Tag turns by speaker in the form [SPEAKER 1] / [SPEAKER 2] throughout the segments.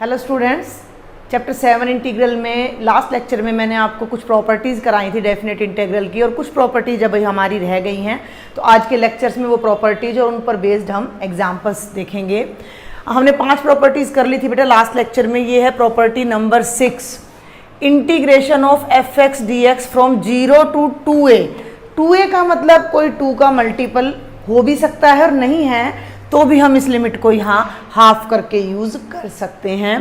[SPEAKER 1] Hello students, chapter 7 integral में last lecture में मैंने आपको कुछ प्रॉपर्टीज़ कराई थी डेफिनेट इंटीग्रल की, और कुछ प्रॉपर्टीज़ अभी हमारी रह गई हैं। तो आज के लेक्चर्स में वो प्रॉपर्टीज़ और उन पर बेस्ड हम एग्जांपल्स देखेंगे। हमने 5 प्रॉपर्टीज़ कर ली थी बेटा लास्ट लेक्चर में। ये है property number 6, integration of F X D x from 0 to 2a। 2a का मतलब कोई 2 का मल्टीपल हो भी सकता है और नहीं है तो भी हम इस लिमिट को यहाँ हाफ करके यूज कर सकते हैं।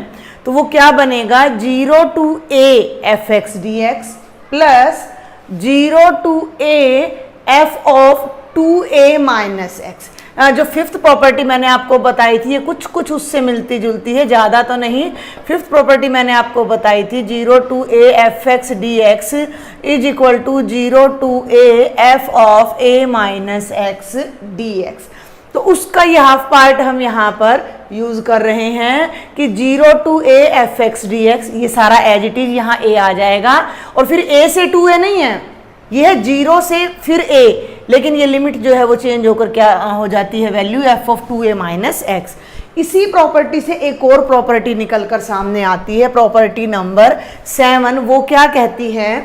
[SPEAKER 1] तो वो क्या बनेगा, 0 to a F X D x plus 0 to a F of 2a minus x. जो फिफ्थ प्रॉपर्टी मैंने आपको बताई थी ये कुछ उससे मिलती जुलती है, ज़्यादा तो नहीं। फिफ्थ प्रॉपर्टी मैंने आपको बताई थी 0 to a F X D X is equal to 0 to a F of a minus X D X. तो उसका ये हाफ पार्ट हम यहाँ पर यूज कर रहे हैं कि 0 to a F X D x, ये सारा एज इट इज यहाँ a आ जाएगा। और फिर a से 2a नहीं है, ये है 0 से फिर a, लेकिन ये लिमिट जो है वो चेंज होकर क्या हो जाती है, value f of 2a minus x. इसी प्रॉपर्टी से एक और प्रॉपर्टी निकल कर सामने आती है, प्रॉपर्टी नंबर 7। वो क्या कहती है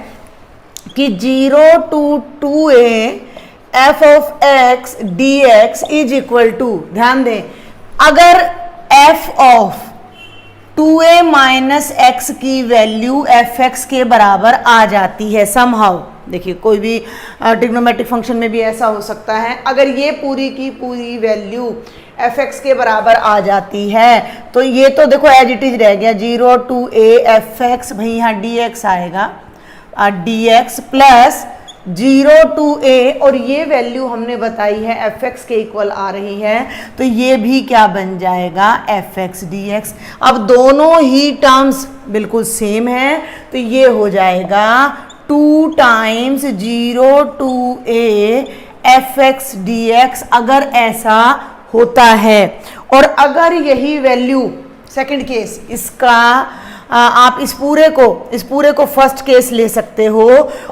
[SPEAKER 1] कि 0 to 2a F of X D X is equal to, ध्यान दें, अगर F of 2a minus x की वैल्यू एफ एक्स के बराबर आ जाती है समहाउ, देखिए कोई भी ट्रिग्नोमेट्रिक फंक्शन में भी ऐसा हो सकता है, अगर ये पूरी की पूरी वैल्यू एफ एक्स के बराबर आ जाती है तो ये तो देखो एज इट इज रह गया 0 to a एफ एक्स, भाई यहाँ डी एक्स आएगा, D x plus 0 to a, और ये वैल्यू हमने बताई है एफ एक्स के इक्वल आ रही है, तो ये भी क्या बन जाएगा, एफ एक्स डी एक्स। अब दोनों ही टर्म्स बिल्कुल सेम है तो ये हो जाएगा 2 times 0 to a F X D x, अगर ऐसा होता है। और अगर यही वैल्यू, सेकंड केस इसका, आप इस पूरे को फर्स्ट केस ले सकते हो,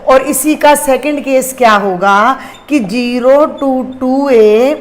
[SPEAKER 1] और इसी का सेकंड केस क्या होगा कि 0 to 2a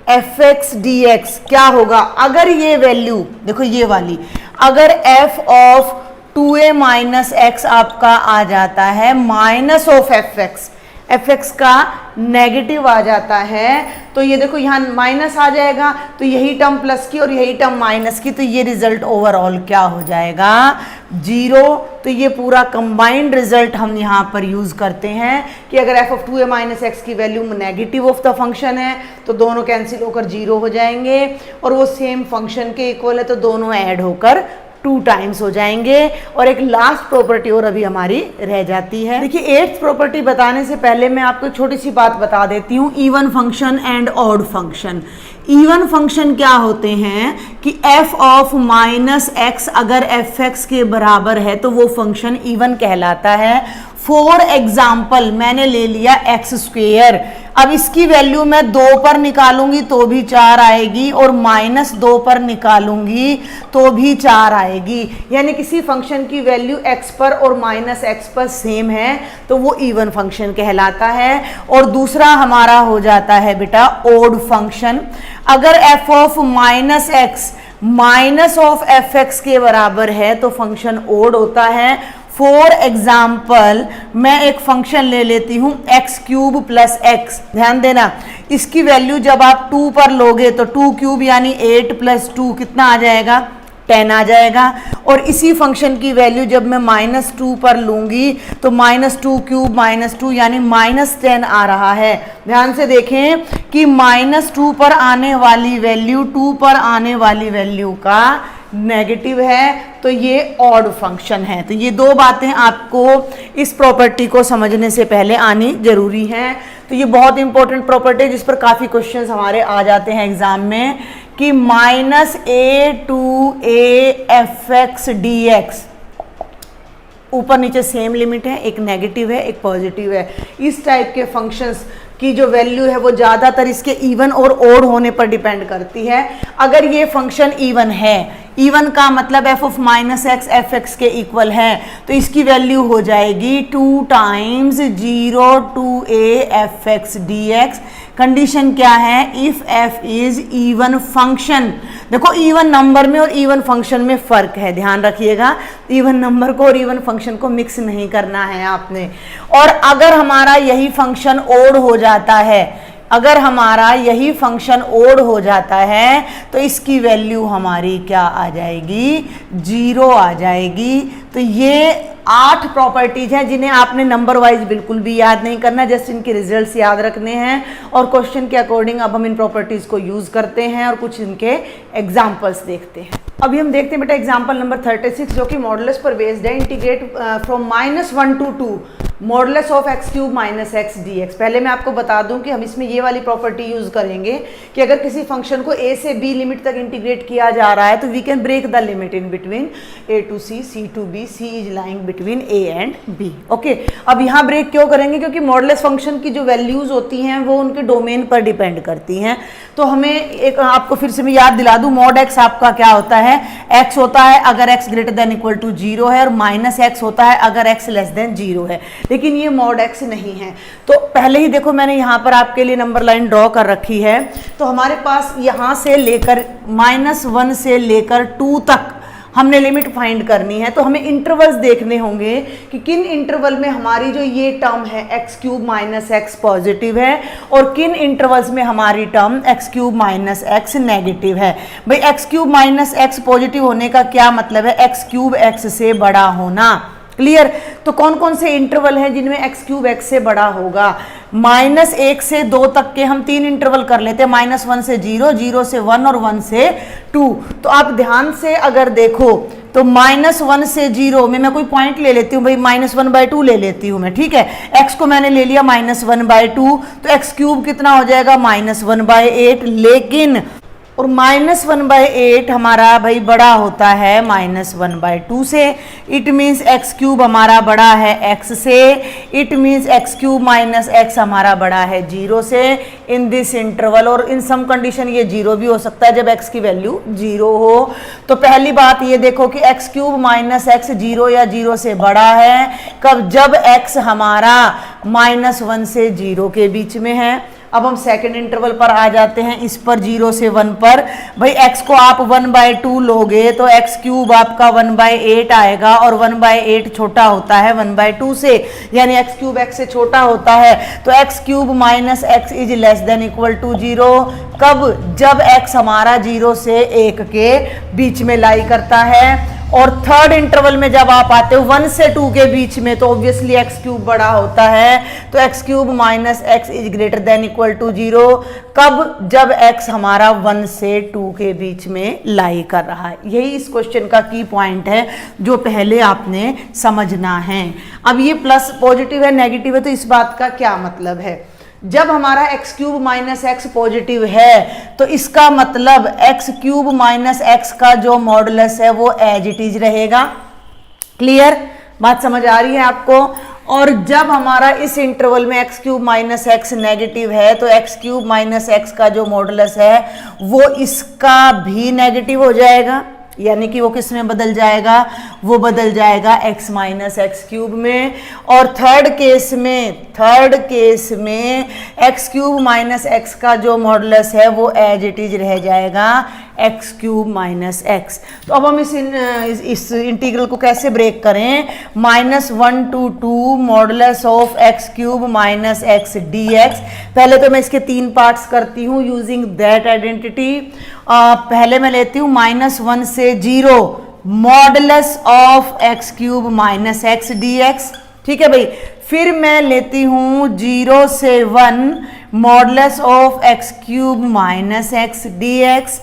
[SPEAKER 1] F X D x क्या होगा, अगर ये वैल्यू देखो ये वाली, अगर F of 2a minus x आपका आ जाता है माइनस ऑफ एफ एक्स का नेगेटिव आ जाता है, तो ये देखो यहाँ माइनस आ जाएगा, तो यही टर्म प्लस की और यही टर्म माइनस की, तो ये रिजल्ट ओवरऑल क्या हो जाएगा, 0। तो ये पूरा कंबाइंड रिजल्ट हम यहाँ पर यूज करते हैं कि अगर F of 2a minus x की value negative of the function है तो दोनों कैंसिल होकर 0 हो जाएंगे, और वो सेम फंक्शन के इक्वल है तो दोनों ऐड होकर 2 times हो जाएंगे। और एक लास्ट प्रॉपर्टी और अभी हमारी रह जाती है। देखिए 8th प्रॉपर्टी बताने से पहले मैं आपको छोटी सी बात बता देती हूँ, even function and odd function. Even function क्या होते हैं कि एफ ऑफ माइनस एक्स अगर एफ एक्स के बराबर है तो वो फंक्शन इवन कहलाता है। फॉर एग्जाम्पल मैंने ले लिया एक्स स्क्वेयर, अब इसकी वैल्यू मैं 2 पर निकालूंगी तो भी 4 आएगी, और -2 पर निकालूंगी तो भी 4 आएगी, यानी किसी फंक्शन की वैल्यू x पर और -x पर सेम है तो वो इवन फंक्शन कहलाता है। और दूसरा हमारा हो जाता है बेटा ओड फंक्शन, अगर f of minus x minus of F X के बराबर है तो फंक्शन ओड होता है। फॉर एग्जाम्पल मैं एक फंक्शन ले लेती हूँ एक्स क्यूब प्लस एक्स, ध्यान देना, इसकी वैल्यू जब आप 2 पर लोगे तो 2 क्यूब यानी 8 प्लस 2 कितना आ जाएगा, 10 आ जाएगा। और इसी फंक्शन की वैल्यू जब मैं -2 पर लूंगी तो -2 क्यूब -2 यानी -10 आ रहा है। ध्यान से देखें कि -2 पर आने वाली वैल्यू 2 पर आने वाली वैल्यू का नेगेटिव है, तो ये ऑड फंक्शन है। तो ये 2 बातें आपको इस प्रॉपर्टी को समझने से पहले आनी जरूरी है। तो ये बहुत इंपॉर्टेंट प्रॉपर्टी है जिस पर काफ़ी क्वेश्चंस हमारे आ जाते हैं एग्जाम में कि -a to a F X D x, ऊपर नीचे सेम लिमिट है, एक नेगेटिव है एक पॉजिटिव है। इस टाइप के फंक्शंस की जो वैल्यू है वो ज़्यादातर इसके इवन और ओड होने पर डिपेंड करती है। अगर ये फंक्शन इवन है, इवन का मतलब F of minus X F X के इक्वल है, तो इसकी वैल्यू हो जाएगी 2 times 0 to A F X D X. Condition क्या है, if F is even function. देखो इवन नंबर में और इवन फंक्शन में फर्क है, ध्यान रखिएगा, इवन नंबर को और इवन फंक्शन को मिक्स नहीं करना है आपने। और अगर हमारा यही फंक्शन ओड हो जाता है, अगर हमारा यही फंक्शन ओड हो जाता है तो इसकी वैल्यू हमारी क्या आ जाएगी, 0 आ जाएगी। तो ये 8 प्रॉपर्टीज हैं जिन्हें आपने नंबर वाइज बिल्कुल भी याद नहीं करना, जस्ट इनके रिजल्ट्स याद रखने हैं और क्वेश्चन के अकॉर्डिंग अब हम इन प्रॉपर्टीज को यूज करते हैं और कुछ इनके एग्जाम्पल्स देखते हैं। अभी हम देखते हैं बेटा एग्जाम्पल नंबर 36 जो कि मॉडुलस पर बेस्ड है। Integrate from -1 to 2 modulus of x cube minus X D x. पहले मैं आपको बता दूं कि हम इसमें ये वाली प्रॉपर्टी यूज करेंगे कि अगर किसी फंक्शन को ए से बी लिमिट तक इंटीग्रेट किया जा रहा है तो we can break the limit in between A to C to B, C is lying between A and B. Okay, अब यहाँ ब्रेक क्यों करेंगे, क्योंकि मॉडुलस फंक्शन की जो वैल्यूज होती हैं वो उनके डोमेन पर डिपेंड करती हैं। तो हमें एक आपको फिर से मैं याद दिला दूं, मॉड एक्स आपका क्या होता है, एक्स होता है अगर X greater than equal to 0 है, और माइनस एक्स होता है अगर एक्स लेस देन 0 है। लेकिन ये मॉड एक्स नहीं है। तो पहले ही देखो मैंने यहाँ पर आपके लिए नंबर लाइन ड्रॉ कर रखी है। तो हमारे पास यहाँ से लेकर -1 से लेकर 2 तक हमने लिमिट फाइंड करनी है। तो हमें इंटरवल्स देखने होंगे कि किन इंटरवल में हमारी जो ये टर्म है x cube minus x positive है और किन इंटरवल्स में हमारी term x cube minus x negative है। भाई x cube minus x positive होने का क्या मतलब है, एक्स क्यूब एक्स से बड़ा होना। क्लियर। तो कौन कौन से इंटरवल हैं जिनमें एक्स क्यूब एक्स से बड़ा होगा, -1 से 2 तक के हम 3 इंटरवल कर लेते हैं, -1 से 0, 0 से 1 और 1 से 2। तो आप ध्यान से अगर देखो तो -1 से 0 में मैं कोई पॉइंट ले लेती हूँ, भाई -1/2 ले लेती हूँ मैं, ठीक है। x को मैंने ले लिया -1/2, तो एक्स क्यूब कितना हो जाएगा -1/8। लेकिन और -1/8 हमारा भाई बड़ा होता है -1/2 से। इट मीन्स एक्स क्यूब हमारा बड़ा है x से। It means x cube minus x हमारा बड़ा है 0 से इन दिस इंटरवल। और इन सम कंडीशन ये 0 भी हो सकता है जब x की वैल्यू 0 हो। तो पहली बात ये देखो कि एक्स क्यूब माइनस एक्स 0 या 0 से बड़ा है कब, जब x हमारा -1 से 0 के बीच में है। अब हम सेकंड इंटरवल पर आ जाते हैं, इस पर 0 से 1 पर। भाई x को आप 1/2 लोगे तो एक्स क्यूब आपका 1/8 आएगा और 1/8 छोटा होता है 1/2 से, यानी एक्स क्यूब x से छोटा होता है। तो X cube minus X is less than equal to 0 कब, जब x हमारा 0 से 1 के बीच में लाई करता है। और थर्ड इंटरवल में जब आप आते हो 1 से 2 के बीच में तो ऑब्वियसली एक्स क्यूब बड़ा होता है। तो X cube minus X is greater than equal to 0 कब, जब x हमारा 1 से 2 के बीच में लाई कर रहा है। यही इस क्वेश्चन का की पॉइंट है जो पहले आपने समझना है। अब ये प्लस पॉजिटिव है नेगेटिव है, तो इस बात का क्या मतलब है, जब हमारा x cube minus x positive है तो इसका मतलब एक्स क्यूब माइनस एक्स का जो मॉडुलस है वो एज इट इज रहेगा। क्लियर, बात समझ आ रही है आपको। और जब हमारा इस इंटरवल में x cube minus x negative है तो एक्स क्यूब माइनस एक्स का जो मॉडुलस है वो इसका भी नेगेटिव हो जाएगा, यानी कि वो किस में बदल जाएगा, वो बदल जाएगा x माइनस एक्स क्यूब में। और थर्ड केस में एक्स क्यूब माइनस एक्स का जो मॉडुलस है वो एज इट इज रह जाएगा एक्स क्यूब माइनस एक्स। तो अब हम इस इंटीग्रल को कैसे ब्रेक करें, -1 to 2 modulus of x cube minus X D x. पहले तो मैं इसके 3 पार्ट्स करती हूँ यूजिंग दैट आइडेंटिटी। पहले मैं लेती हूँ -1 से 0 modulus of x cube minus X D x, ठीक है भाई। फिर मैं लेती हूँ 0 से 1 modulus of x cube minus X D x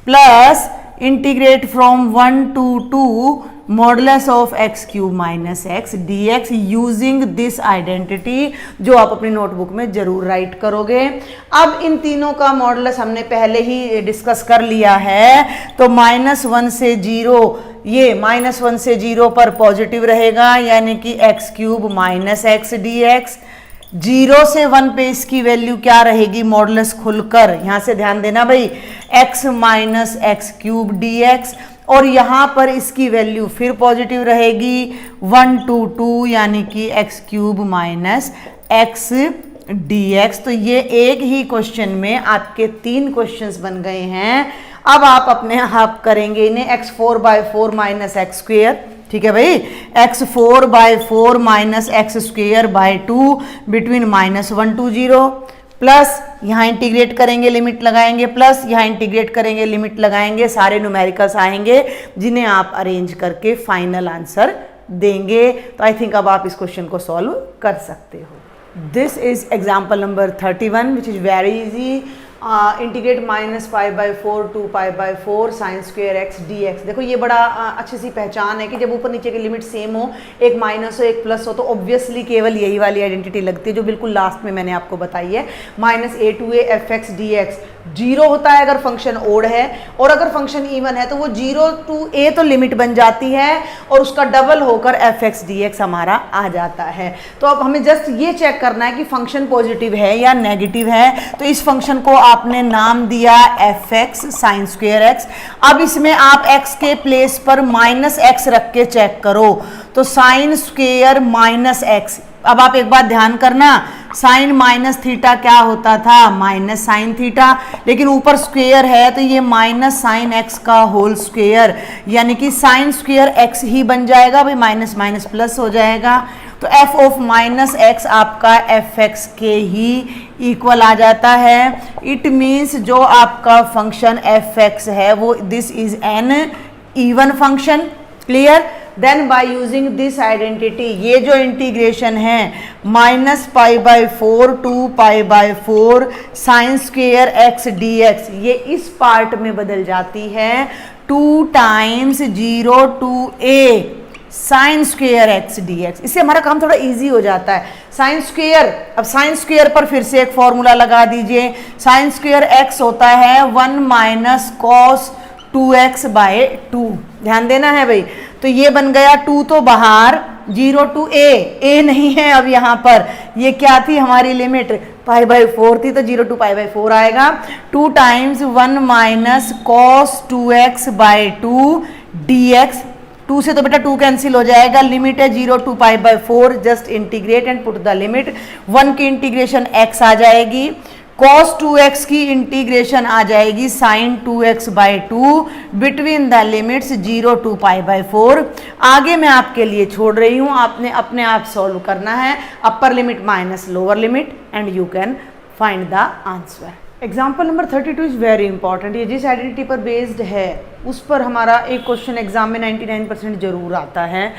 [SPEAKER 1] plus integrate from 1 to 2 modulus of x cube minus X D x using this identity, जो आप अपनी नोटबुक में जरूर राइट करोगे। अब इन तीनों का मॉडुलस हमने पहले ही डिस्कस कर लिया है, तो -1 से 0, ये -1 से 0 पर पॉजिटिव रहेगा, यानी कि x cube minus X D x. 0 से 1 पे इसकी वैल्यू क्या रहेगी, मॉडुलस खुलकर, यहां से ध्यान देना भाई, x minus x cube D x. और यहाँ पर इसकी वैल्यू फिर पॉजिटिव रहेगी 1 to 2 यानी कि x cube minus X dx। तो ये एक ही क्वेश्चन में आपके 3 क्वेश्चंस बन गए हैं। अब आप अपने आप करेंगे इन्हें x4/4 माइनस एक्स स्क्वेयर, ठीक है भाई, x4/4 minus x square by 2 between -1 to 0 plus यहाँ इंटीग्रेट करेंगे लिमिट लगाएंगे, प्लस यहाँ इंटीग्रेट करेंगे लिमिट लगाएंगे, सारे न्यूमेरिकल्स आएंगे जिन्हें आप अरेंज करके फाइनल आंसर देंगे। तो आई थिंक अब आप इस क्वेश्चन को सॉल्व कर सकते हो। This is example number 31 which is very easy. Integrate -π/4 to π/4 sine square x dx। देखो ये बड़ा अच्छी सी पहचान है कि जब ऊपर नीचे की लिमिट सेम हो, एक माइनस हो एक प्लस हो, तो ऑब्वियसली केवल यही वाली आइडेंटिटी लगती है जो बिल्कुल लास्ट में मैंने आपको बताई है। -a to a fx dx 0 होता है अगर फंक्शन ओड है, और अगर फंक्शन इवन है तो वो 0 to a तो लिमिट बन जाती है और उसका डबल होकर fx dx हमारा आ जाता है। तो अब हमें जस्ट ये चेक करना है कि फंक्शन पॉजिटिव है या नेगेटिव है। तो इस फंक्शन को आपने नाम दिया fx साइन स्क्वेयर एक्स। अब इसमें आप x के प्लेस पर -x रख के चेक करो, तो साइन स्क्वेयर माइनस एक्स। अब आप एक बात ध्यान करना, साइन माइनस थीटा क्या होता था, माइनस साइन थीटा, लेकिन ऊपर स्क्वेयर है तो ये माइनस साइन एक्स का होल स्क्वेयर, यानी कि साइन स्क्वेयर एक्स ही बन जाएगा भाई, माइनस माइनस प्लस हो जाएगा। तो f ऑफ माइनस एक्स आपका एफ एक्स के ही इक्वल आ जाता है। इट मीन्स जो आपका फंक्शन एफ एक्स है वो this is an even function. Clear? Then by using this identity, ये जो इंटीग्रेशन है -π/4 to π/4 sine square x dx, ये इस पार्ट में बदल जाती है 2 times 0 to a sign square x dx। इससे हमारा काम थोड़ा इजी हो जाता है। साइन स्क्वेयर, अब साइन स्क्वेयर पर फिर से एक फॉर्मूला लगा दीजिए। साइन स्क्वेयर एक्स होता है 1 माइनस कॉस 2x/2। ध्यान देना है भाई। तो ये बन गया 2 तो बाहर, 0 to a नहीं है अब यहाँ पर, ये क्या थी हमारी लिमिट, π/4 थी, तो 0 to π/4 आएगा। 2 times 1 minus cos 2x/2 dx। 2 से तो बेटा 2 कैंसिल हो जाएगा, लिमिट है 0 to π/4, just integrate and put the limit. 1 की इंटीग्रेशन x आ जाएगी, cos 2x की इंटीग्रेशन आ जाएगी sin 2x/2 between the limits 0 to π/4। आगे मैं आपके लिए छोड़ रही हूँ, आपने अपने आप सॉल्व करना है। अपर limit minus lower limit and you can find the answer. Example number 32 is very important. ये जिस आइडेंटिटी पर बेस्ड है उस पर हमारा एक क्वेश्चन एग्जाम में 99% जरूर आता है।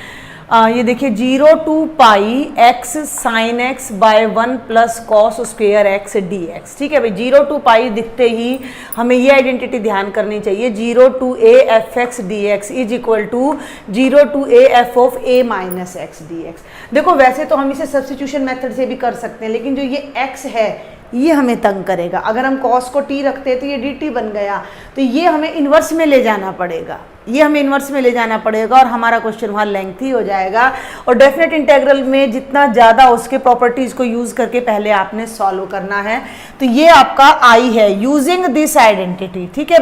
[SPEAKER 1] ये देखिए 0 to πx sin x by 1 plus cos square x dx। ठीक है भाई, 0 to π दिखते ही हमें ये आइडेंटिटी ध्यान करनी चाहिए, 0 to a fx dx is equal to 0 to a f of a minus X dx। देखो वैसे तो हम इसे सब्स्टिट्यूशन मेथड से भी कर सकते हैं, लेकिन जो ये x है ये हमें तंग करेगा। अगर हम cos को t रखते हैं तो ये dt बन गया, तो ये हमें इन्वर्स में ले जाना पड़ेगा, ये हमें इन्वर्स में ले जाना पड़ेगा और हमारा क्वेश्चन वहाँ लेंथी हो जाएगा। और डेफिनेट इंटीग्रल में जितना ज़्यादा उसके प्रॉपर्टीज़ को यूज़ करके पहले आपने सॉल्व करना है। तो ये आपका आई है यूजिंग दिस आइडेंटिटी। ठीक है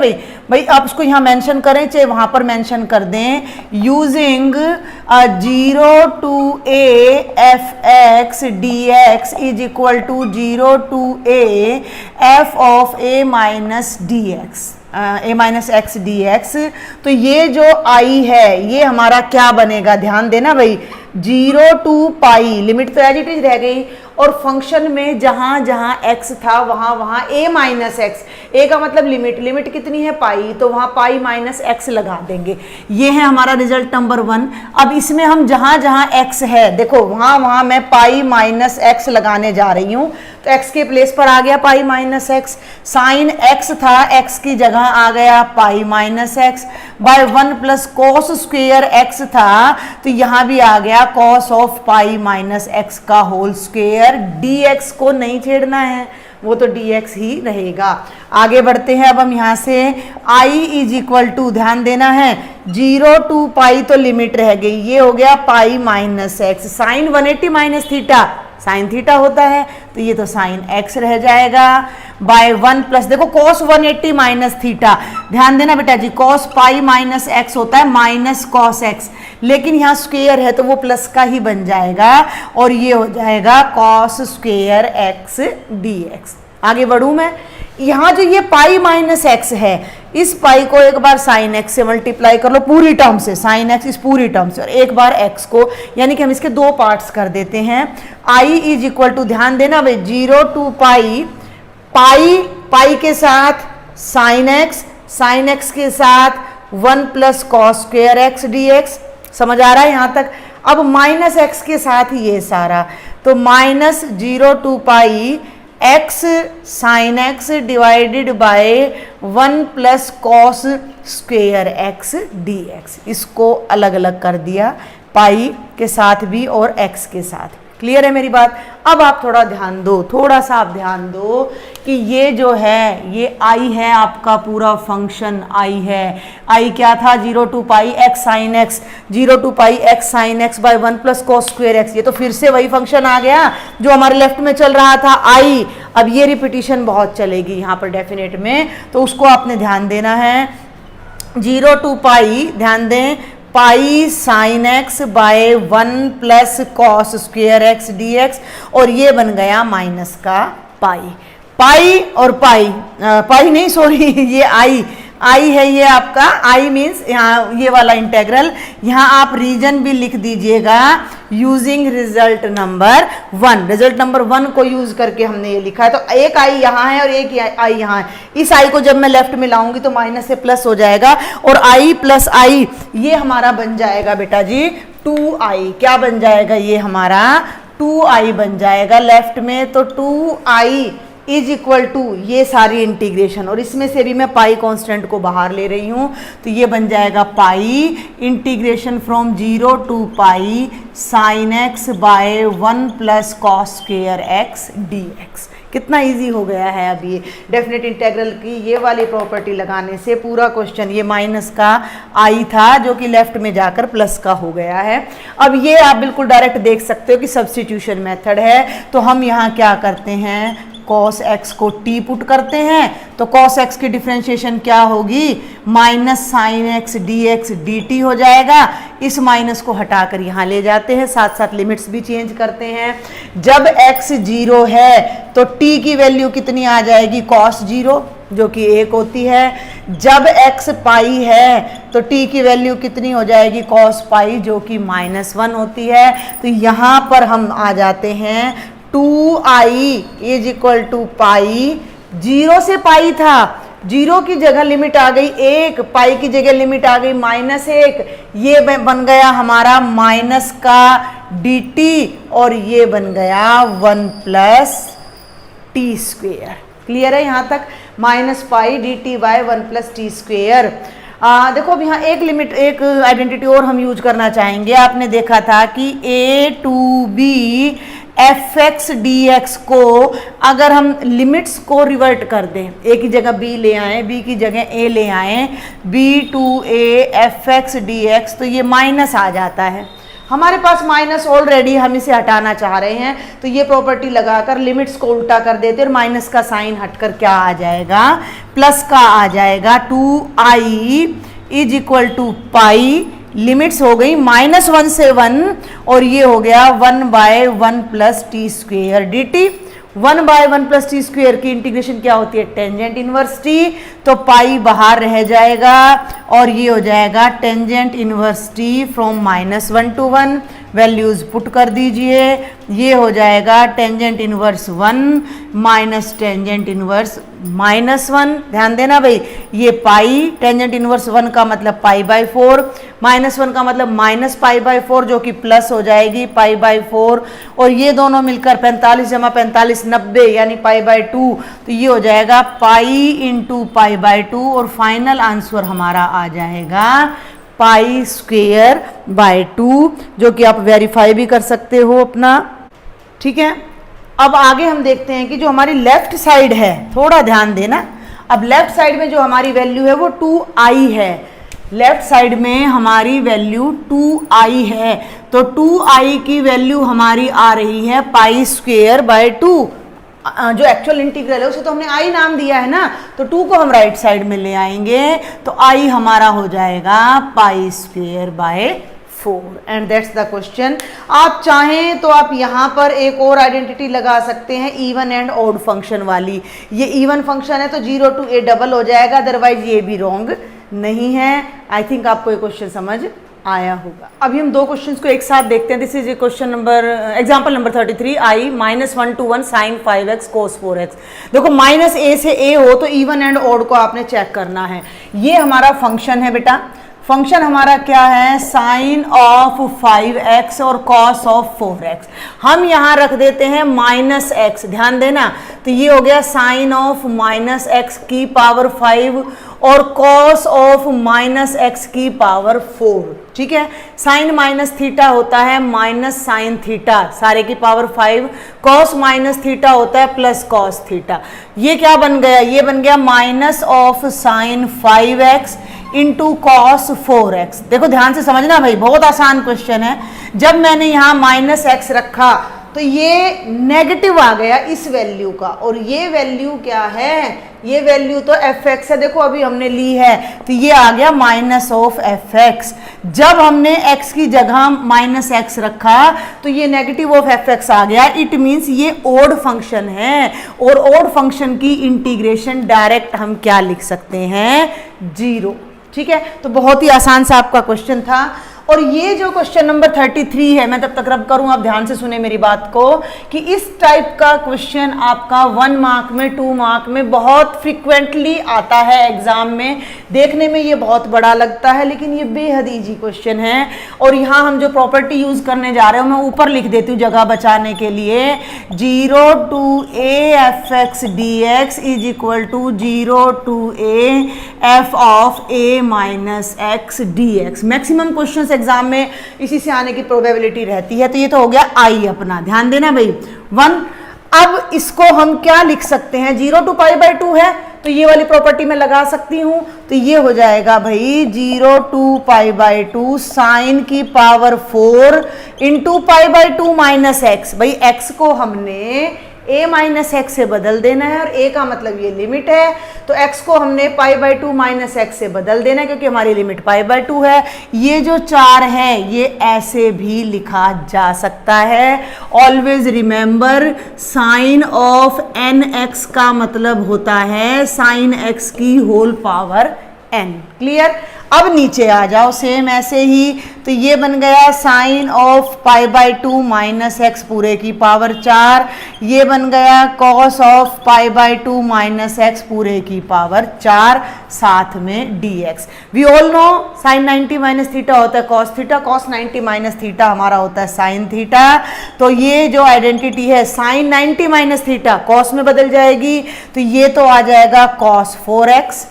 [SPEAKER 1] भाई आप उसको यहाँ मेंशन करें चाहे वहाँ पर मेंशन कर दें, using 0 to a F X D X is equal to 0 to a F of a minus D X, a minus X D X. तो ये जो आई है ये हमारा क्या बनेगा, ध्यान देना भाई, 0 to π, लिमिट तो एज इट इज रह गई, और फंक्शन में जहां जहां x था वहां वहां a माइनस एक्स, a का मतलब लिमिट, लिमिट कितनी है पाई, तो वहां पाई माइनस एक्स लगा देंगे। ये है हमारा रिजल्ट नंबर 1। अब इसमें हम जहां जहां x है देखो वहां वहां मैं पाई माइनस एक्स लगाने जा रही हूं, तो x के प्लेस पर आ गया pi minus X, sine x था x की जगह आ गया pi minus X, by 1 plus cos square X था तो यहां भी आ गया cos of pi minus x का होल स्क्वेयर। dx को नहीं छेड़ना है, वो तो dx ही रहेगा। आगे बढ़ते हैं अब हम यहाँ से, i इज इक्वल टू, ध्यान देना है 0 to π तो लिमिट रह गई, ये हो गया pi minus X, sine 180 minus theta sine theta होता है तो ये तो साइन x रह जाएगा, बाय 1 प्लस, देखो cos 180 माइनस थीटा, ध्यान देना बेटा जी, cos पाई माइनस एक्स होता है माइनस cos एक्स, लेकिन यहाँ स्क्वेयर है तो वो प्लस का ही बन जाएगा और ये हो जाएगा cos स्क्वेयर एक्स dx। आगे बढ़ूं मैं, यहाँ जो ये पाई माइनस एक्स है, इस पाई को एक बार साइन एक्स से मल्टीप्लाई कर लो पूरी टर्म से, साइन एक्स इस पूरी टर्म से, और एक बार एक्स को, यानी कि हम इसके दो पार्ट्स कर देते हैं। आई इज इक्वल टू, ध्यान देना भाई, 0 टू पाई, पाई पाई के साथ साइन एक्स के साथ 1 plus cos square x dx, समझ आ रहा है यहाँ तक। अब माइनस एक्स के साथ ये सारा, तो minus 0 to pi X sine X divided by 1 plus cos square x dx, इसको अलग अलग कर दिया, पाई के साथ भी और एक्स के साथ। क्लियर है मेरी बात। अब आप थोड़ा ध्यान दो, थोड़ा सा आप ध्यान दो कि ये जो है ये आई है, आपका पूरा फंक्शन आई है। आई क्या था, 0 to pi X sine X, 0 to pi X sine x by 1 plus cos square X, ये तो फिर से वही फंक्शन आ गया जो हमारे लेफ्ट में चल रहा था आई। अब ये रिपीटिशन बहुत चलेगी यहाँ पर डेफिनेट में, तो उसको आपने ध्यान देना है। 0 टू पाई, ध्यान दें, pi sine x by 1 plus cos square x dx, और ये बन गया माइनस का पाई। पाई और पाई, पाई नहीं सॉरी, ये आई है, ये आपका आई मीन्स यहाँ ये वाला इंटेग्रल, यहाँ आप रीजन भी लिख दीजिएगा using result number 1। Result number 1 को यूज करके हमने ये लिखा है, तो एक आई यहाँ है और एक आई यहाँ है। इस आई को जब मैं लेफ्ट में लाऊंगी तो माइनस से प्लस हो जाएगा, और आई प्लस आई ये हमारा बन जाएगा बेटा जी 2i। क्या बन जाएगा, ये हमारा 2i बन जाएगा लेफ्ट में, तो 2i इज इक्वल टू ये सारी इंटीग्रेशन, और इसमें से भी मैं पाई कांस्टेंट को बाहर ले रही हूँ, तो ये बन जाएगा pi integration from 0 to pi sine x by 1 plus cos square x dx। कितना इजी हो गया है। अब ये डेफिनेट इंटीग्रल की ये वाली प्रॉपर्टी लगाने से पूरा क्वेश्चन, ये माइनस का आई था जो कि लेफ्ट में जाकर प्लस का हो गया है। अब ये आप बिल्कुल डायरेक्ट देख सकते हो कि सब्स्टिट्यूशन मेथड है, तो हम यहाँ क्या करते हैं, cos x को t पुट करते हैं, तो cos x की डिफरेंशिएशन क्या होगी, minus sign x dx dt हो जाएगा। इस माइनस को हटाकर यहाँ ले जाते हैं, साथ साथ लिमिट्स भी चेंज करते हैं। जब x 0 है तो t की वैल्यू कितनी आ जाएगी, cos 0 जो कि 1 होती है। जब x पाई है तो t की वैल्यू कितनी हो जाएगी, cos पाई जो कि -1 होती है। तो यहाँ पर हम आ जाते हैं 2i इज इक्वल टू पाई, 0 से पाई था, 0 की जगह लिमिट आ गई 1, पाई की जगह लिमिट आ गई -1, ये बन गया हमारा माइनस का dt, और ये बन गया 1 प्लस टी स्क्वेयर। क्लियर है यहाँ तक, minus pi dt by 1 plus T square. देखो अब यहाँ एक लिमिट, एक आइडेंटिटी और हम यूज करना चाहेंगे। आपने देखा था कि a to b fx dx को अगर हम लिमिट्स को रिवर्ट कर दें, a की जगह b ले आए, b की जगह a ले आए, b to a fx dx, तो ये माइनस आ जाता है। हमारे पास माइनस ऑलरेडी, हम इसे हटाना चाह रहे हैं, तो ये प्रॉपर्टी लगाकर लिमिट्स को उल्टा कर देते और माइनस का साइन हटकर क्या आ जाएगा, प्लस का आ जाएगा। 2i is equal to pi, limits हो गई -1 से 1, और ये हो गया 1 by 1 plus T square dt। 1 by 1 plus T square की इंटीग्रेशन क्या होती है, टेंजेंट इनवर्स टी, तो पाई बाहर रह जाएगा और ये हो जाएगा tangent inverse T from -1 to 1। Values put कर दीजिए, ये हो जाएगा टेंजेंट इनवर्स 1 माइनस टेंजेंट इनवर्स -1। ध्यान देना भाई, ये पाई, टेंजेंट इनवर्स 1 का मतलब पाई बाय 4, -1 का मतलब माइनस पाई बाय 4 जो कि प्लस हो जाएगी पाई बाय 4, और ये दोनों मिलकर 45 जमा 45 90 यानी पाई बाय 2, तो ये हो जाएगा पाई इंटू पाई बाय 2, और फाइनल आंसर हमारा आ जाएगा पाई स्क्वेयर बाय 2, जो कि आप वेरीफाई भी कर सकते हो अपना। ठीक है, अब आगे हम देखते हैं कि जो हमारी लेफ्ट साइड है, थोड़ा ध्यान देना। अब लेफ्ट साइड में जो हमारी वैल्यू है वो 2i है, लेफ्ट साइड में हमारी वैल्यू 2i है, तो 2i की वैल्यू हमारी आ रही है पाई स्क्वेयर बाय 2। जो एक्चुअल इंटीग्रल है उसे तो हमने आई नाम दिया है ना, तो 2 को हम राइट साइड में ले आएंगे तो आई हमारा हो जाएगा pi square by 4 and that's the question. आप चाहें तो आप यहाँ पर एक और आइडेंटिटी लगा सकते हैं इवन एंड ऑड फंक्शन वाली। ये इवन फंक्शन है तो 0 to a डबल हो जाएगा, अदरवाइज ये भी रॉन्ग नहीं है। आई थिंक आपको ये क्वेश्चन समझ आया होगा। अभी हम 2 क्वेश्चंस को एक साथ देखते हैं। This is question number example number 33 I -1 to 1 sin 5x cos 4x। देखो -a से a हो तो इवन एंड ऑड को आपने चेक करना है। ये हमारा फंक्शन है बेटा, फंक्शन हमारा क्या है साइन ऑफ 5x और कॉस ऑफ 4x। हम यहाँ रख देते हैं -x, ध्यान देना, तो ये हो गया साइन ऑफ -x की पावर 5 और कॉस ऑफ -x की पावर 4। ठीक है, साइन माइनस थीटा होता है माइनस साइन थीटा सारे की पावर 5, कॉस माइनस थीटा होता है प्लस कॉस थीटा। ये क्या बन गया, ये बन गया minus of sine 5x into cos 4x। देखो ध्यान से समझना भाई, बहुत आसान क्वेश्चन है। जब मैंने यहाँ -x रखा तो ये नेगेटिव आ गया इस वैल्यू का, और ये वैल्यू क्या है, ये वैल्यू तो fx है, देखो अभी हमने ली है, तो ये आ गया माइनस ऑफ fx। जब हमने x की जगह -x रखा तो ये नेगेटिव ऑफ fx आ गया। इट मीन्स ये ओड फंक्शन है, और ओड फंक्शन की इंटीग्रेशन डायरेक्ट हम क्या लिख सकते हैं, 0। ठीक है, तो बहुत ही आसान सा आपका क्वेश्चन था। और ये जो क्वेश्चन नंबर 33 है, मैं तब तक रब करूं, आप ध्यान से सुने मेरी बात को, कि इस टाइप का क्वेश्चन आपका 1 मार्क में 2 मार्क में बहुत फ्रिक्वेंटली आता है एग्जाम में। देखने में ये बहुत बड़ा लगता है लेकिन ये बेहद ईजी क्वेश्चन है। और यहाँ हम जो प्रॉपर्टी यूज करने जा रहे हो मैं ऊपर लिख देती हूँ जगह बचाने के लिए, 0 to a fx dx is equal to 0 to a f of a minus x dx। Maximum question exam में इसी से आने की प्रोबेबिलिटी रहती है। तो ये तो हो गया आई अपना, ध्यान देना भाई 1। अब इसको हम क्या लिख सकते हैं, 0 to π/2 है तो ये वाली प्रॉपर्टी मैं लगा सकती हूं, तो ये हो जाएगा भाई 0 to π/2 साइन की पावर 4 इंटू π/2 माइनस एक्स। भाई x को हमने a माइनस एक्स से बदल देना है, और a का मतलब ये लिमिट है, तो x को हमने π/2 माइनस एक्स से बदल देना है क्योंकि हमारी लिमिट π/2 है। ये जो 4 है ये ऐसे भी लिखा जा सकता है। Always remember sine of nx का मतलब होता है साइन x की होल पावर n। क्लियर, अब नीचे आ जाओ सेम ऐसे ही, तो ये बन गया साइन ऑफ π/2 माइनस एक्स पूरे की पावर 4, ये बन गया कॉस ऑफ π/2 माइनस एक्स पूरे की पावर 4 साथ में dx। We all know sine 90 minus theta होता है cos theta, cos 90 minus theta हमारा होता है साइन थीटा। तो ये जो आइडेंटिटी है साइन 90 माइनस थीटा कॉस में बदल जाएगी, तो ये तो आ जाएगा कॉस 4x,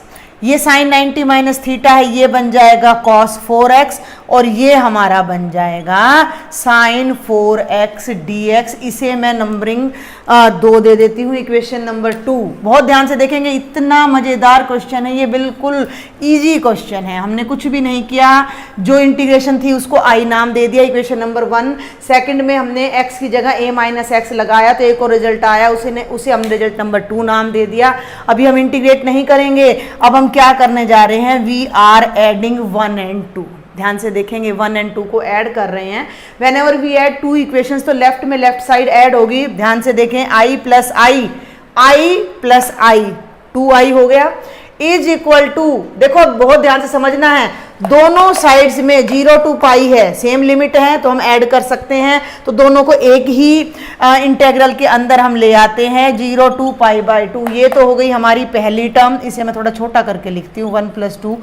[SPEAKER 1] ये साइन 90 माइनस थीटा है ये बन जाएगा कॉस 4x, और ये हमारा बन जाएगा साइन 4x dx। इसे मैं नंबरिंग 2 दे देती हूँ, इक्वेशन नंबर 2। बहुत ध्यान से देखेंगे, इतना मज़ेदार क्वेश्चन है ये, बिल्कुल इजी क्वेश्चन है। हमने कुछ भी नहीं किया, जो इंटीग्रेशन थी उसको आई नाम दे दिया, इक्वेशन नंबर 1। सेकंड में हमने x की जगह a माइनस एक्स लगाया तो एक और रिजल्ट आया, उसे हम रिजल्ट नंबर 2 नाम दे दिया। अभी हम इंटीग्रेट नहीं करेंगे, अब हम क्या करने जा रहे हैं, वी आर एडिंग 1 and 2। ध्यान से देखेंगे 1 and 2 को ऐड कर रहे हैं। Whenever we add 2 equations तो लेफ्ट में लेफ्ट साइड ऐड होगी। ध्यान से देखें i plus i, i plus i 2i हो गया, इज इक्वल टू, देखो बहुत ध्यान से समझना है, दोनों साइड्स में 0 to π है, सेम लिमिट है तो हम ऐड कर सकते हैं, तो दोनों को एक ही इंटेग्रल के अंदर हम ले आते हैं 0 to π/2। ये तो हो गई हमारी पहली टर्म, इसे मैं थोड़ा छोटा करके लिखती हूँ 1 + 2।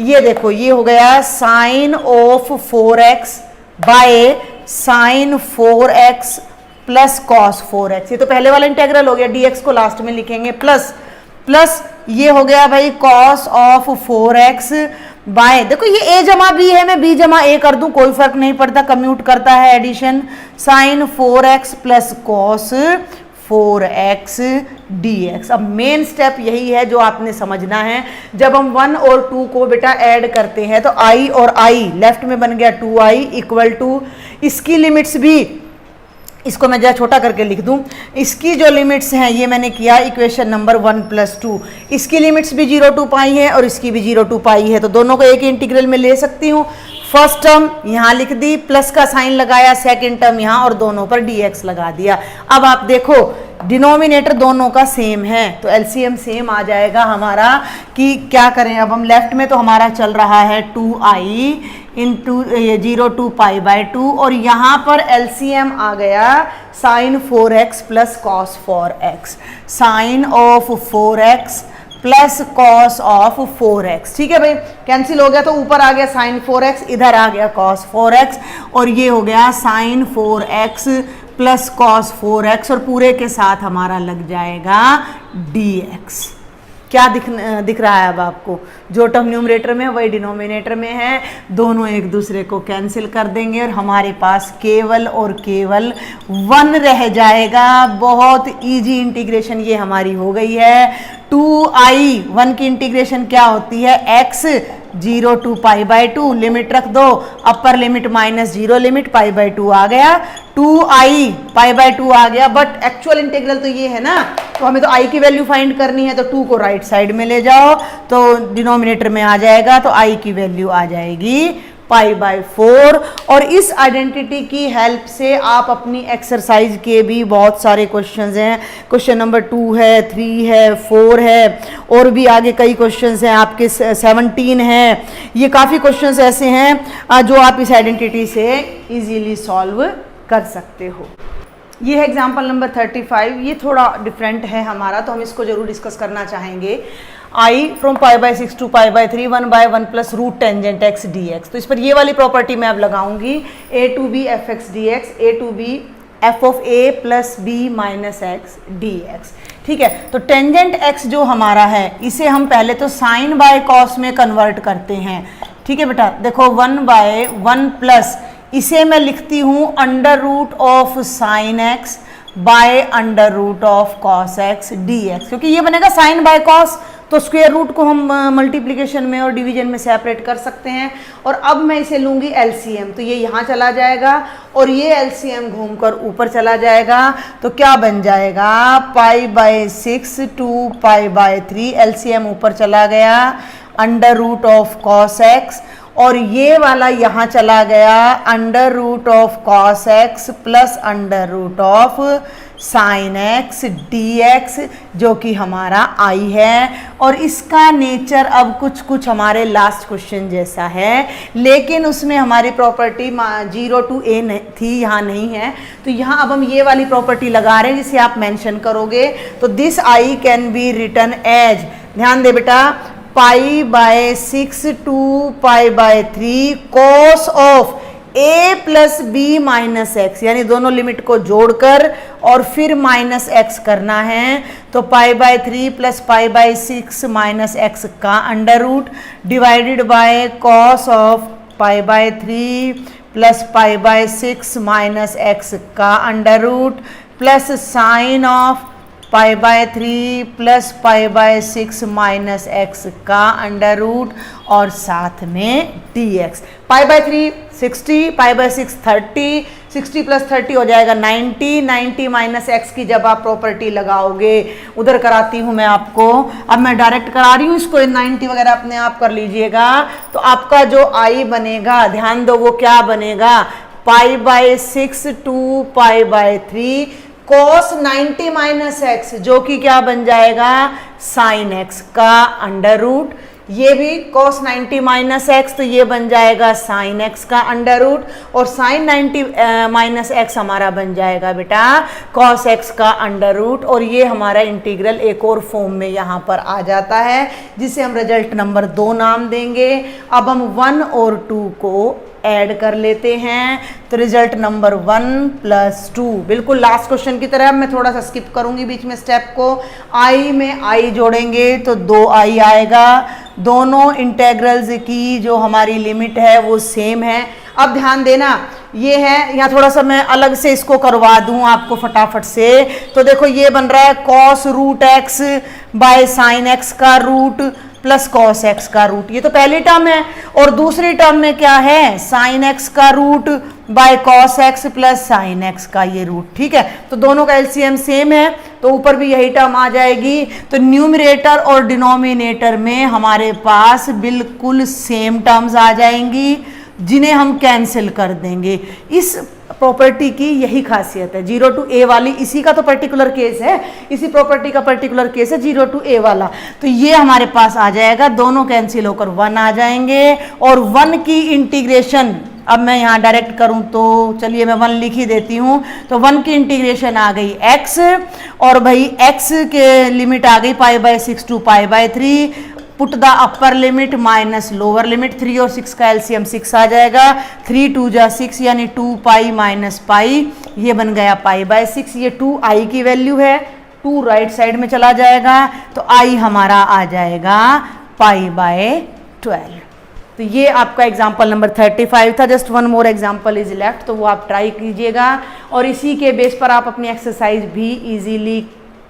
[SPEAKER 1] ये देखो ये हो गया sine of 4x by sine 4x plus cos 4x। ये तो पहले वाला इंटेग्रल हो गया, dx को लास्ट में लिखेंगे, प्लस ये हो गया भाई कॉस ऑफ 4x बाय, देखो ये a जमा b है, मैं b जमा a कर दूं कोई फर्क नहीं पड़ता, कम्यूट करता है addition, sine 4x plus cos 4x dx। अब मेन स्टेप यही है जो आपने समझना है। जब हम 1 और 2 को बेटा ऐड करते हैं तो i और i लेफ्ट में बन गया 2i इक्वल टू, इसकी लिमिट्स भी इसको मैं जरा छोटा करके लिख दूं। इसकी जो लिमिट्स हैं ये मैंने किया इक्वेशन नंबर 1 + 2। इसकी लिमिट्स भी 0 to पाई है और इसकी भी 0 to पाई है, तो दोनों को एक ही इंटीग्रल में ले सकती हूँ। फर्स्ट टर्म यहाँ लिख दी, प्लस का साइन लगाया, सेकेंड टर्म यहाँ और दोनों पर dx लगा दिया। अब आप देखो डिनोमिनेटर दोनों का सेम है तो एलसीएम सेम आ जाएगा हमारा। कि क्या करें अब हम, लेफ्ट में तो हमारा चल रहा है 2i इंटू 0 to π/2 और यहाँ पर एलसीएम आ गया sine 4x plus cos 4x, sine of 4x plus cos of 4x। ठीक है भाई, कैंसिल हो गया तो ऊपर आ गया साइन 4x, इधर आ गया कॉस 4x और ये हो गया sine 4x plus cos 4x और पूरे के साथ हमारा लग जाएगा dx। क्या दिख रहा है अब आपको, जो टर्म न्यूमरेटर में है वही डिनोमिनेटर में है, दोनों एक दूसरे को कैंसिल कर देंगे और हमारे पास केवल और केवल 1 रह जाएगा। बहुत इजी इंटीग्रेशन ये हमारी हो गई है। 2i 1 की इंटीग्रेशन क्या होती है, x 0 to π/2, लिमिट रख दो, अपर लिमिट -0 लिमिट π/2 आ गया, 2i π/2 आ गया। बट एक्चुअल इंटीग्रल तो ये है ना, तो हमें तो i की वैल्यू फाइंड करनी है, तो 2 को राइट साइड में ले जाओ तो डिनोमिनेटर में आ जाएगा, तो i की वैल्यू आ जाएगी π/4। और इस आइडेंटिटी की हेल्प से आप अपनी एक्सरसाइज के भी बहुत सारे क्वेश्चंस हैं, क्वेश्चन नंबर 2 है, 3 है, 4 है और भी आगे कई क्वेश्चंस हैं आपके 17 हैं। ये काफ़ी क्वेश्चंस ऐसे हैं जो आप इस आइडेंटिटी से इजीली सॉल्व कर सकते हो। ये है एग्जाम्पल नंबर 35। ये थोड़ा डिफरेंट है हमारा, तो हम इसको जरूर डिस्कस करना चाहेंगे। I from π/6 to π/3 1/1 plus root tangent x dx। तो इस पर ये वाली प्रॉपर्टी मैं अब लगाऊंगी, a to b fx dx, a to b f of a plus b minus x dx। ठीक है, तो टेंजेंट x जो हमारा है इसे हम पहले तो साइन बाय कॉस में कन्वर्ट करते हैं। ठीक है बेटा, देखो 1/1 प्लस इसे मैं लिखती हूँ under root of sine x by under root of cos x dx, क्योंकि ये बनेगा साइन बाय कॉस, तो स्क्वायर रूट को हम मल्टीप्लिकेशन में और डिवीजन में सेपरेट कर सकते हैं। और अब मैं इसे लूँगी एलसीएम, तो ये यहाँ चला जाएगा और ये एलसीएम घूमकर ऊपर चला जाएगा, तो क्या बन जाएगा π/6 to π/3, एलसीएम ऊपर चला गया under root of cos x और ये वाला यहाँ चला गया under root of cos x plus under root of sine x dx, जो कि हमारा आई है। और इसका नेचर अब कुछ हमारे लास्ट क्वेश्चन जैसा है, लेकिन उसमें हमारी प्रॉपर्टी 0 to a थी, यहाँ नहीं है, तो यहाँ अब हम ये वाली प्रॉपर्टी लगा रहे हैं जिसे आप मेंशन करोगे, तो this I can be written as, ध्यान दे बेटा, π/6 to π/3 cos of a plus b minus x, यानी दोनों लिमिट को जोड़कर और फिर माइनस एक्स करना है, तो π/3 प्लस π/6 माइनस एक्स का under root divided by cos of π/3 plus π/6 minus x का under root plus sine of π/3 plus π/6 minus x का अंडर रूट और साथ में dx। π/3 60, π/6 30, 60 प्लस 30 हो जाएगा 90, 90 माइनस एक्स की जब आप प्रॉपर्टी लगाओगे, उधर कराती हूँ मैं आपको, अब मैं डायरेक्ट करा रही हूँ इसको, 90 वगैरह अपने आप कर लीजिएगा। तो आपका जो आई बनेगा, ध्यान दो वो क्या बनेगा, π/6 to π/3 cos 90 माइनस एक्स, जो कि क्या बन जाएगा साइन एक्स का अंडर रूट, ये भी cos 90 माइनस एक्स, तो ये बन जाएगा साइन एक्स का अंडर रूट, और साइन 90 माइनस एक्स हमारा बन जाएगा बेटा cos एक्स का अंडर रूट। और ये हमारा इंटीग्रल एक और फॉर्म में यहाँ पर आ जाता है, जिसे हम रिजल्ट नंबर 2 नाम देंगे। अब हम 1 और 2 को ऐड कर लेते हैं, तो रिजल्ट नंबर 1 + 2, बिल्कुल लास्ट क्वेश्चन की तरह। मैं थोड़ा सा स्किप करूंगी बीच में स्टेप को, आई में आई जोड़ेंगे तो 2i आएगा, दोनों इंटेग्रल्स की जो हमारी लिमिट है वो सेम है। अब ध्यान देना, ये है, यहाँ थोड़ा सा मैं अलग से इसको करवा दूं आपको फटाफट से, तो देखो ये बन रहा है cos root x by sine x का रूट प्लस कॉस एक्स का रूट, ये तो पहली टर्म है, और दूसरी टर्म में क्या है साइन एक्स का root by cos x plus sine x का ये रूट। ठीक है, तो दोनों का एलसीएम सेम है तो ऊपर भी यही टर्म आ जाएगी। तो न्यूमरेटर और डिनोमिनेटर में हमारे पास बिल्कुल सेम टर्म्स आ जाएंगी जिन्हें हम कैंसिल कर देंगे। इस प्रॉपर्टी की यही खासियत है, 0 to a वाली, इसी का तो पर्टिकुलर केस है, इसी प्रॉपर्टी का पर्टिकुलर केस है 0 to a वाला। तो ये हमारे पास आ जाएगा, दोनों कैंसिल होकर 1 आ जाएंगे और 1 की इंटीग्रेशन अब मैं यहाँ डायरेक्ट करूँ तो चलिए मैं 1 लिख ही देती हूँ। तो 1 की इंटीग्रेशन आ गई x और भाई x के लिमिट आ गई π/6 to π/3। Put the upper limit minus lower limit, 3 और 6 का एलसीएम 6 आ जाएगा, 3 2 जा 6 यानी 2π माइनस पाई, ये बन गया π/6। ये 2i की वैल्यू है, 2 राइट साइड में चला जाएगा तो i हमारा आ जाएगा π/12। तो ये आपका एग्जाम्पल नंबर 35 था। Just 1 more example is left, तो वो आप ट्राई कीजिएगा और इसी के बेस पर आप अपनी एक्सरसाइज भी इजीली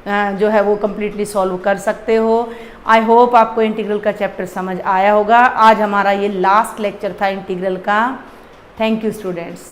[SPEAKER 1] जो है वो कम्प्लीटली सॉल्व कर सकते हो। आई होप आपको इंटीग्रल का चैप्टर समझ आया होगा। आज हमारा ये लास्ट लेक्चर था इंटीग्रल का। Thank you students.